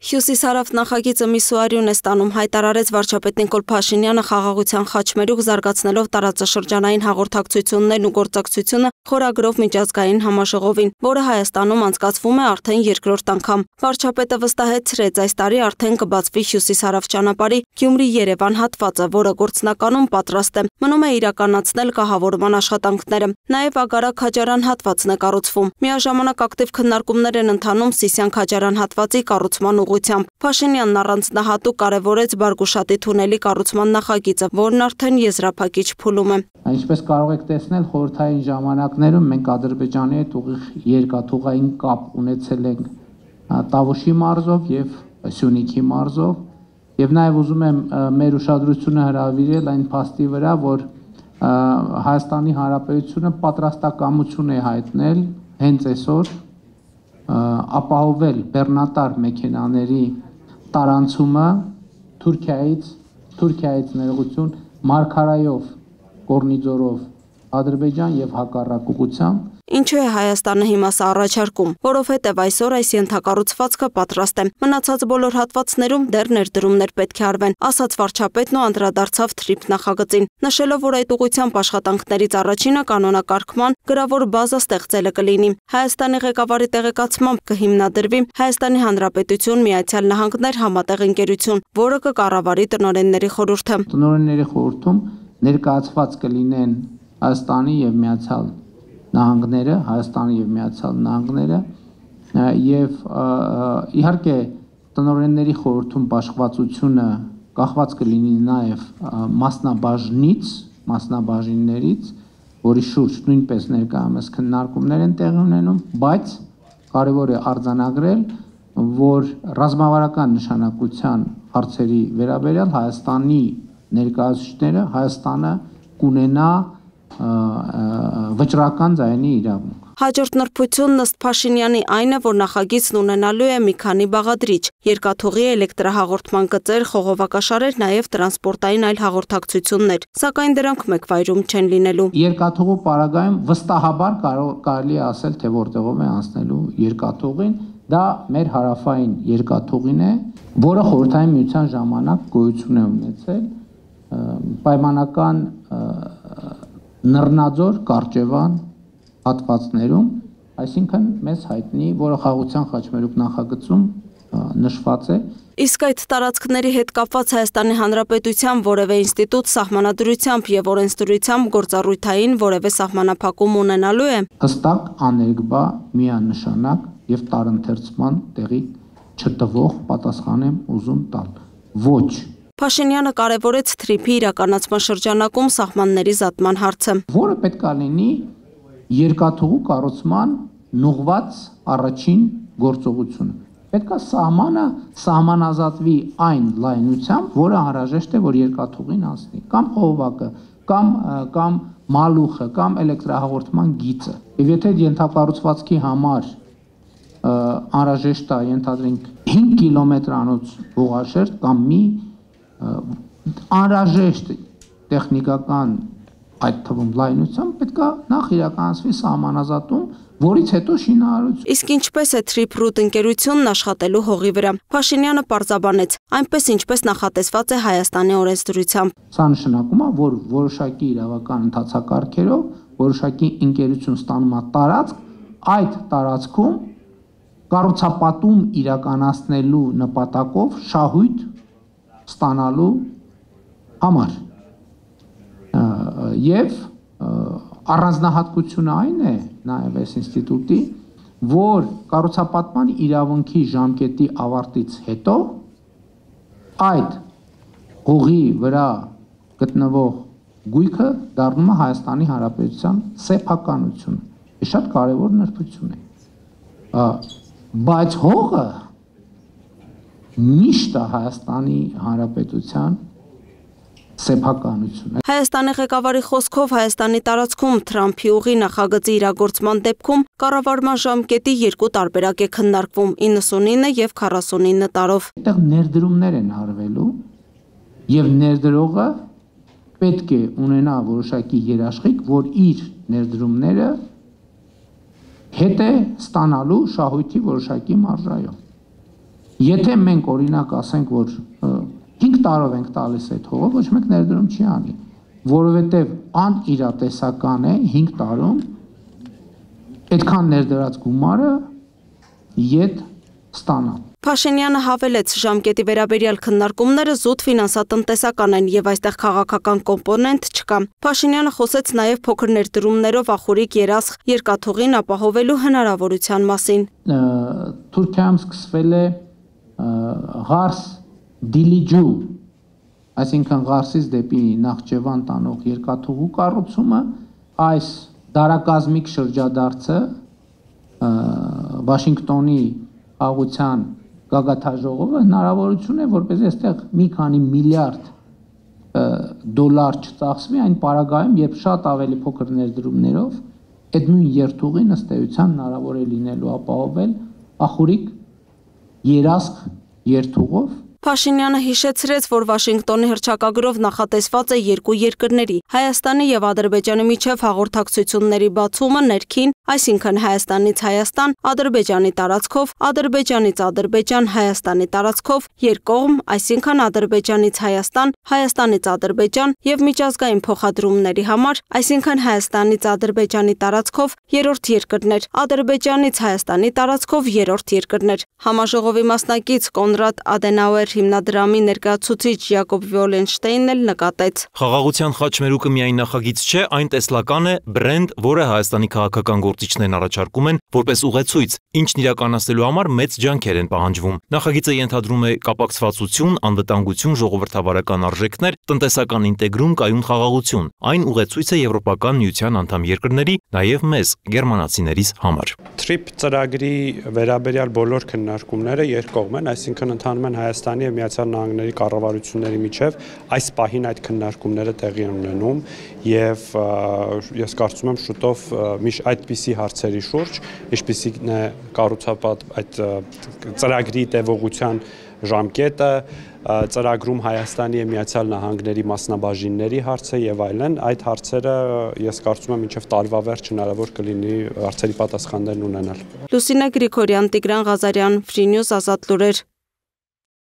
Հյուսիսարավ նախագիծը միսուարյուն է ստանում, հայտարարեց վարչապետ Նիկոլ Փաշինյանը խաղաղության խաչմերուկ զարգացնելով տարածաշրջանային հաղորդակցություններն ու գործակցությունը խորագրով միջազգային համաժողովին, որը Հայաստանում անցկացվում է արդեն երկրորդ անգամ։ Վարչապետը վստահեցրեց, այս տարի արդեն կբացվի Հյուսիսարավ ճանապարհի Գյումրի-Երևան հատվածը, որը գործնականում պատրաստ է։ Մնում է իրականացնել կահավորման աշխատանքները։ Նաև Ագարակ-Քաջարան հատվածն է կառուցվում։ Միաժամանակ ակտիվ քննարկումներ են ընթանում Սիսիան-Քաջարան հատվածի կառուցման ուղղությամբ։ Փաշինյանն առանձնահատուկ կարևորեց Բարգուշատի թունելի կառուցման նախագիծը, որն արդեն եզրափակիչ փուլում է։ Ինչպես կարող եք տեսնել, խորհրդային ժամանակներում մենք Ադրբեջանի հետ ուղիղ երկաթուղային կապ ունեցել ենք Տավուշի մարզով եւ Սյունիքի մարզով, եւ նաեւ ուզում եմ մեր ուշադրությունը հրավիրել այն փաստի վրա, որ Հայաստանի Հանրապետությունը պատրաստակամություն է հայտնել հենց այսօր ապահովել բեռնատար մեքենաների տարանցումը Թուրքիայից ներողություն Մարգարայով, Կորնիձորով Ադրբեջան եւ հակառակ ուղղությամբ։ Ինչու է Հայաստանը հիմա սա առաջարկում, որովհետև այսօր այս ենթակառուցվածքը պատրաստ է։ Մնացած բոլոր հատվածներում դեռ ներդրումներ պետք է արվեն, ասաց վարչապետն ու անդրադարձավ թրիփ նախագծին, նշելով, որ այդ ուղղությամբ աշխատանքներից առաջինը կանոնակարգման գրավոր բազա ստեղծելը կլինի։ Հայաստանի ղեկավարի տեղեկացմամբ կհիմնադրվի Հայաստանի Հանրապետություն Միացյալ Նահանգներ համատեղ ընկերություն, որը կկառավարի տնօրենների խորհուրդը։ Տնօրենների խորհրդում ներկայացված կլինեն Հայաստանի եւ Միացյալ Նահանգները, Հայաստանի եւ Միացյալ Նահանգները եւ իհարկե տնօրենների խորհրդում բաշխվածությունը կախված կլինի նաեւ մասնաբաժիններից, որի շուրջ նույնպես ներկայումս քննարկումներ են տեղի ունենում, բայց կարևոր է արձանագրել, որ ռազմավարական նշանակության հարցերի վերաբերյալ Հայաստանի ներկայացուցիչները Հայաստանը կունենա վճռական ձայնի իրավունք։ Հաջորդ նրբությունն ըստ Փաշինյանի այն է, որ նախագիծն ունենալու է մի քանի բաղադրիչ՝ երկաթուղի, էլեկտրահաղորդման գծեր, խողովակաշարեր, նաև տրանսպորտային այլ հաղորդակցություններ, սակայն դրանք մեկ վայրում չեն լինելու։ Երկաթուղու պարագայում վստահաբար կարելի է ասել, թե որտեղով է անցնելու երկաթուղին, դա մեր հարավային երկաթուղին է, որը խորհրդային միության ժամանակ գոյություն է ունեցել պայմանական Նռնաձոր, Կարճևան հատվածներում, այսինքն մեզ հայտնի, որը խաղաղության խաչմերուկ նախագծում նշված է։ Իսկ այդ տարածքների հետ կապված Հայաստանի Հանրապետության որևէ ինստիտուտ սահմանադրությամբ եւ օրենսդրությամբ գործառույթային որևէ սահմանափակում ունենալու է։ Հստակ, աներկբա, միանշանակ եւ տարընթերցման տեղի չտվող պատասխան եմ ուզում տալ։ Ոչ։ Փաշինյանը կարևորեց թրիփի իրականացման շրջանակում սահմանների զատման հարցը, որը պետք է լինի երկաթուղու կառուցման նուղված առաջին գործողությունը։ Պետք է սահմանը սահմանազատվի այն լայնությամբ, որը անհրաժեշտ է, որ երկաթուղին անցնի, կամ խողովակը, կամ մալուխը, կամ էլեկտրահաղորդման գիծը։ Եվ եթե ենթակառուցվածքի համար անհրաժեշտ է ենթադրենք 5 կիլոմետրանոց հողաշերտ կամ մի անհրաժեշտ տեխնիկական այդ թվում լայնությամբ պետք է նախ իրականացվի սահմանազատում, որից հետո շինարարություն։ Իսկ ինչպես է Trip-Root ընկերությունն աշխատելու հողի վրա։ Փաշինյանը պարզաբանեց, այնպես ինչպես նախատեսված է Հայաստանի օրենսդրությամբ։ Սա նշանակում է, որ որոշակի իրավական ընթացակարգերով որոշակի ընկերություն ստանում է տարածք, այդ տարածքում կառուցապատում իրականացնելու նպատակով շահույթ ստանալու համար եւ առանձնահատկությունը այն է նաեւ այս ինստիտուտի, որ կառուցապատման իրավունքի ժամկետի ավարտից հետո այդ հողի վրա գտնվող գույքը դառնում է Հայաստանի Հանրապետության սեփականություն։ Շատ կարևոր նրբություն է։ Բայց հողը միշտ է Հայաստանի Հանրապետության սեփականությունը։ Հայաստանի ղեկավարի խոսքով Հայաստանի տարածքում Թրամփի ուղի նախագծի իրագործման դեպքում կառավարման ժամկետի երկու տարբերակ է քննարկվում՝ 99 եւ 49 տարով։ Այդտեղ ներդրումներ են արվելու եւ ներդրողը պետք է ունենա որոշակի երաշխիք, որ իր ներդրումները հետ է ստանալու շահույթի որոշակի մարժայով։ Եթե մենք օրինակ ասենք, որ 5 տարով ենք տալիս այդ հողը, ոչ մեկ ներդրում չի անի, որովհետև անիրատեսական է 5 տարում այդքան ներդրած գումարը ետ ստանալ։ Փաշինյանը հավելեց, ժամկետի վերաբերյալ քննարկումները զուտ ֆինանսատնտեսական են եւ այստեղ քաղաքական կոմպոնենտ չկա։ Փաշինյանը խոսեց նաեւ փոքր ներդրումներով ախորիկ երասխ երկաթուղին ապահովելու հնարավորության մասին։ Թուրքիայում սկսվել է Ղարս Դիլիջու, այսինքն Ղարսից դեպի Նախճեվան տանող երկաթուղու կառուցումը, այս դարակազմիկ շրջադարձը Վաշինգտոնի աղության գագաթաժողովը հնարավորություն է, որպեսզի այստեղ մի քանի միլիարդ դոլար չծախսվի այն պարագայում, երբ շատ ավելի փոքր ներդրումներով այդ նույն երթուղին ըստ էության հնարավոր է լինելու ապահովել ախորիկ երասխ երթուղով։ Փաշինյանը հիշեցրեց, որ Վաշինգտոնի հռչակագրով նախատեսված է երկու երկրների՝ Հայաստանի եւ Ադրբեջանի միջև հաղորդակցությունների բացումը ներքին, այսինքն Հայաստանից Հայաստան, Ադրբեջանի տարածքով, Ադրբեջանից Ադրբեջան, Հայաստանի տարածքով, երկկողմ, այսինքն Ադրբեջանից Հայաստան, Հայաստանից Ադրբեջան եւ միջազգային փոխադրումների համար, այսինքն Հայաստանից Ադրբեջանի տարածքով երրորդ երկրներ, Ադրբեջանից Հայաստանի տարածքով երրորդ երկրներ։ Համաժողովի մասնակից Կոնրադ Ադենաուեր հիմնադրամի ներկայացուցիչ Յակոբ Վիոլենշտեյնն էլ նկատեց. Խաղաղության խաչմերուկը միայն նախագիծ չէ, այն տեսլական է, բրենդ, որը Հայաստանի քաղաքական գործիչներն առաջարկում են որպես ուղեցույց, ինչն իրականացնելու համար մեծ ջանքեր են պահանջվում։ Նախագիծը ենթադրում է կապակցվածություն, անվտանգություն, ժողովրդավարական արժեքներ, տնտեսական ինտեգրում, կայուն խաղաղություն։ Այն ուղեցույց է Եվրոպական միության անդամ երկրների, նաև մեզ, գերմանացիներիս համար։ TRIP ծրագրի վերաբերյալ բոլոր քննարկումները երկկողմ են, այսինքն ընթանում են Հայաստանի եւ Միացյալ Նահանգների կառավարությունների միջև այս պահին այդ քննարկումները տեղի են ունենում եւ ես կարծում եմ շուտով միշտ այդպիսի հարցերի շուրջ, ինչպիսին է կառուցապատ այդ ծրագրի տևողության ժամկետը, ծրագրում Հայաստանի եւ Միացյալ Նահանգների մասնաբաժինների հարցը եւ այլն, այդ հարցերը ես կարծում եմ մինչեւ տարվա վերջ հնարավոր կլինի հարցերի պատասխաններն ունենալ։ Լուսինե Գրիգորյան, Տիգրան Ղազարյան, Free News, Ազատ լուրեր։